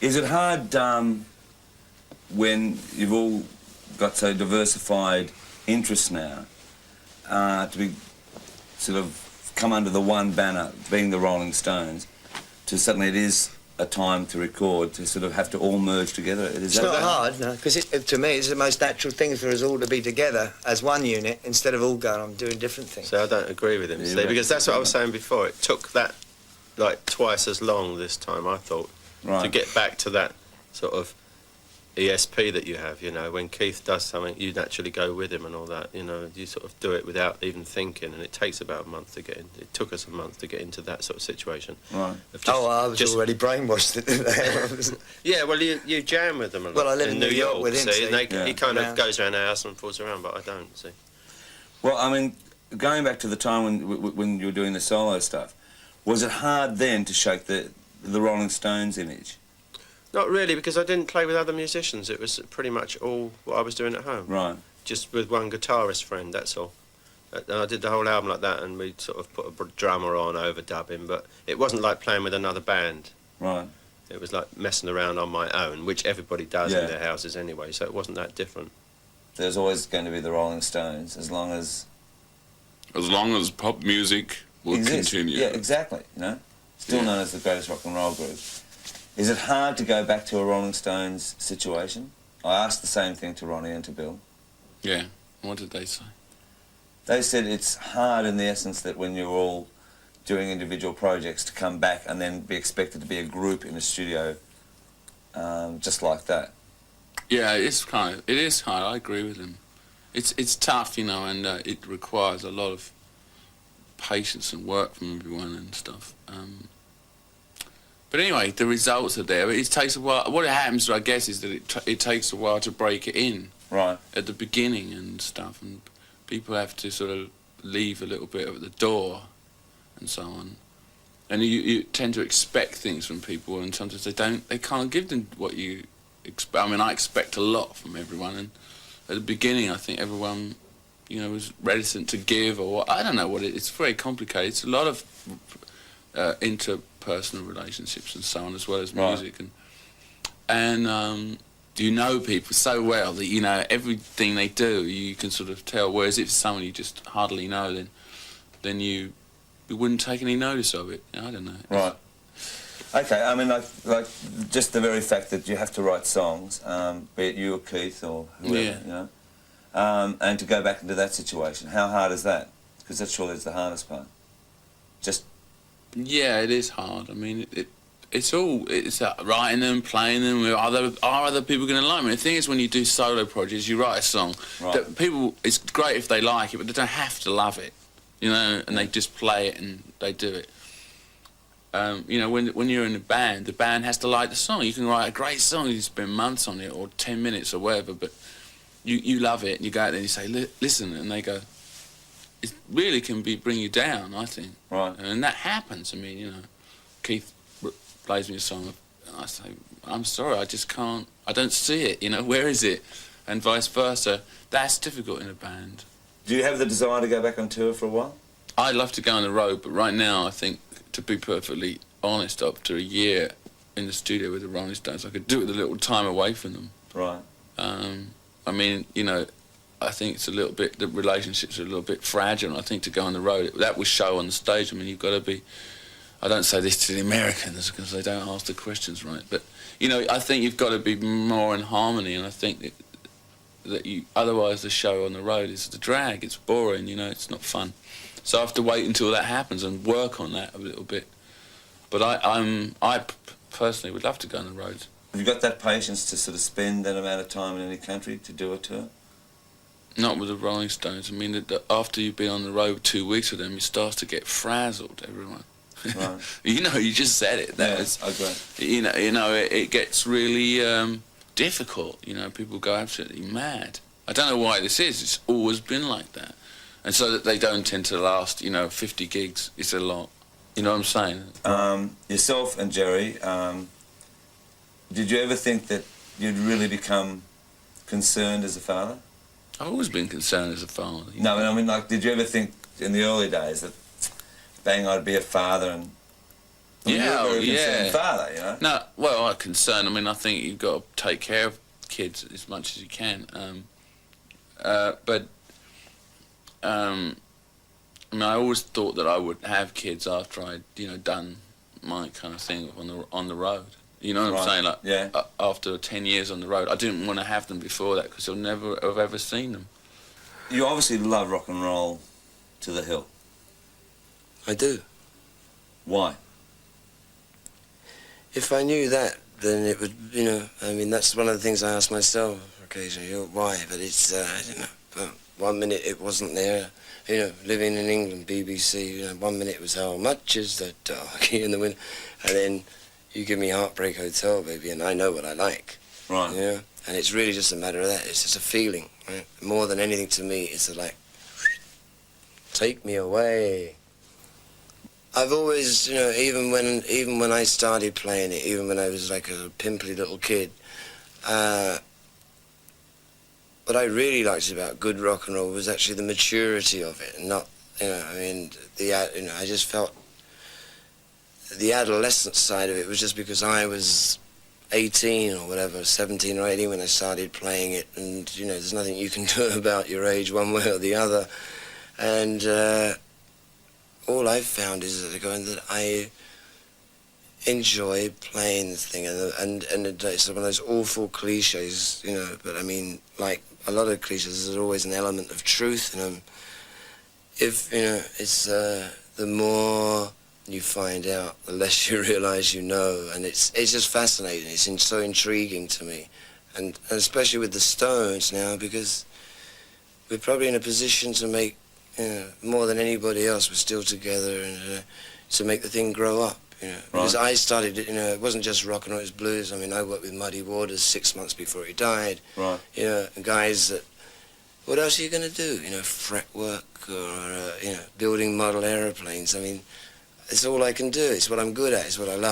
Is it hard when you've all got so diversified interests now to be sort of come under the one banner, being the Rolling Stones, to suddenly it is a time to record, to sort of have to all merge together? It's not hard, no, because to me it's the most natural thing for us all to be together as one unit instead of all going on doing different things. So I don't agree with him, Steve, because that's what I was saying before. It took that, like, twice as long this time, I thought, to get back to that sort of ESP that you have, you know. When Keith does something, you naturally go with him and all that, you know. You sort of do it without even thinking, and it takes about a month to get in. It took us a month to get into that sort of situation. Right. I was already brainwashed. Yeah, well, you jam with them a lot. Well, I live in New York with him, see. He kind of goes around the house and falls around, but I don't, see. Well, I mean, going back to the time when you were doing the solo stuff, was it hard then to shake the Rolling Stones image? Not really, because I didn't play with other musicians. It was pretty much all what I was doing at home. Right. Just with one guitarist friend, that's all. And I did the whole album like that, and we sort of put a drummer on, overdubbing, but it wasn't like playing with another band. Right. It was like messing around on my own, which everybody does in their houses anyway, so it wasn't that different. There's always going to be the Rolling Stones, as long as... As long as pop music will continue. Yeah, exactly, you know. Still known as the greatest rock and roll group. Is it hard to go back to a Rolling Stones situation? I asked the same thing to Ronnie and to Bill. Yeah. What did they say? They said it's hard in the essence that when you're all doing individual projects to come back and then be expected to be a group in a studio just like that. Yeah, it is hard. I agree with them. It's tough, you know, and it requires a lot of patience and work from everyone and stuff. But anyway, the results are there. It takes a while. What happens, I guess, is that it takes a while to break it in. Right. At the beginning and stuff, and people have to sort of leave a little bit at the door and so on. And you tend to expect things from people, and sometimes they can't give them what you expect. I mean, I expect a lot from everyone, and at the beginning I think everyone, you know, was reticent to give, or I don't know what it's very complicated. It's a lot of interpersonal relationships and so on, as well as music. And you know people so well that, you know, everything they do you can sort of tell, whereas if it's someone you just hardly know, then you wouldn't take any notice of it. I don't know. Right. Okay, I mean, like just the very fact that you have to write songs, be it you or Keith or whoever, you know, and to go back into that situation, how hard is that? Because that surely is the hardest part. Just... Yeah, it is hard. I mean, it's writing them, playing them. Are other people going to like me? The thing is, when you do solo projects, you write a song that people. It's great if they like it, but they don't have to love it, you know. And they just play it and they do it. You know, when you're in a band, the band has to like the song. You can write a great song, you spend months on it, or 10 minutes or whatever, but you love it, and you go out there and you say, listen, and they go, it really can bring you down, I think. Right. And that happens. I mean, you know, Keith plays me a song, and I say, I'm sorry, I just can't, I don't see it, you know, where is it? And vice versa. That's difficult in a band. Do you have the desire to go back on tour for a while? I'd love to go on the road, but right now I think, to be perfectly honest, up to a year in the studio with the Rolling Stones, I could do it with a little time away from them. Right. I mean, you know, I think it's a little bit, the relationships are a little bit fragile, and I think to go on the road, that will show on the stage. I mean, you've got to be, I don't say this to the Americans because they don't ask the questions right, but, you know, I think you've got to be more in harmony, and I think that you, otherwise the show on the road is the drag, it's boring, you know, it's not fun. So I have to wait until that happens and work on that a little bit. But I personally would love to go on the road. Have you got that patience to sort of spend that amount of time in any country to do a tour? Not with the Rolling Stones. I mean, after you've been on the road 2 weeks with them, you start to get frazzled, everyone. Right. You know, you just said it. I agree. You know, it gets really difficult. You know, people go absolutely mad. I don't know why this is. It's always been like that. And so that they don't tend to last, you know, 50 gigs is a lot. You know what I'm saying? Yourself and Jerry, did you ever think that you'd really become concerned as a father? I've always been concerned as a father. No, I mean, like, did you ever think in the early days that, bang, I'd be a father and I mean, Yeah, you're a very yeah. concerned father, you know. No, well, I'm concerned. I mean, I think you've got to take care of kids as much as you can. But I mean, I always thought that I would have kids after I'd, done my kind of thing on the road. You know what I'm saying? Like, yeah. After 10 years on the road, I didn't want to have them before that because I'll never have ever seen them. You obviously love rock and roll to the hill. I do. Why? If I knew that, then it would, I mean, that's one of the things I ask myself occasionally, why? But it's, but one minute it wasn't there, living in England, BBC, 1 minute it was how much is the darky in the wind, and then you give me Heartbreak Hotel, baby, and I know what I like. Right. Yeah, and it's really just a matter of that. It's just a feeling, right? More than anything to me, it's like, take me away. I've always, even when I started playing it, even when I was like a pimply little kid, what I really liked about good rock and roll was actually the maturity of it, and not, I just felt the adolescent side of it was just because I was 18 or whatever, 17 or 18 when I started playing it, and there's nothing you can do about your age one way or the other, and all I've found is that I enjoy playing this thing, and it's one of those awful cliches, but I mean, like a lot of cliches, there's always an element of truth in them. If, it's the more you find out, the less you realise you know, and it's just fascinating. It's so intriguing to me, and especially with the Stones now, because we're probably in a position to make, more than anybody else, we're still together, and to make the thing grow up. Because I started, it wasn't just rock and roll, it was blues. I mean, I worked with Muddy Waters 6 months before he died. Right. Guys that, what else are you going to do? Fretwork or, building model aeroplanes. I mean, it's all I can do. It's what I'm good at. It's what I love.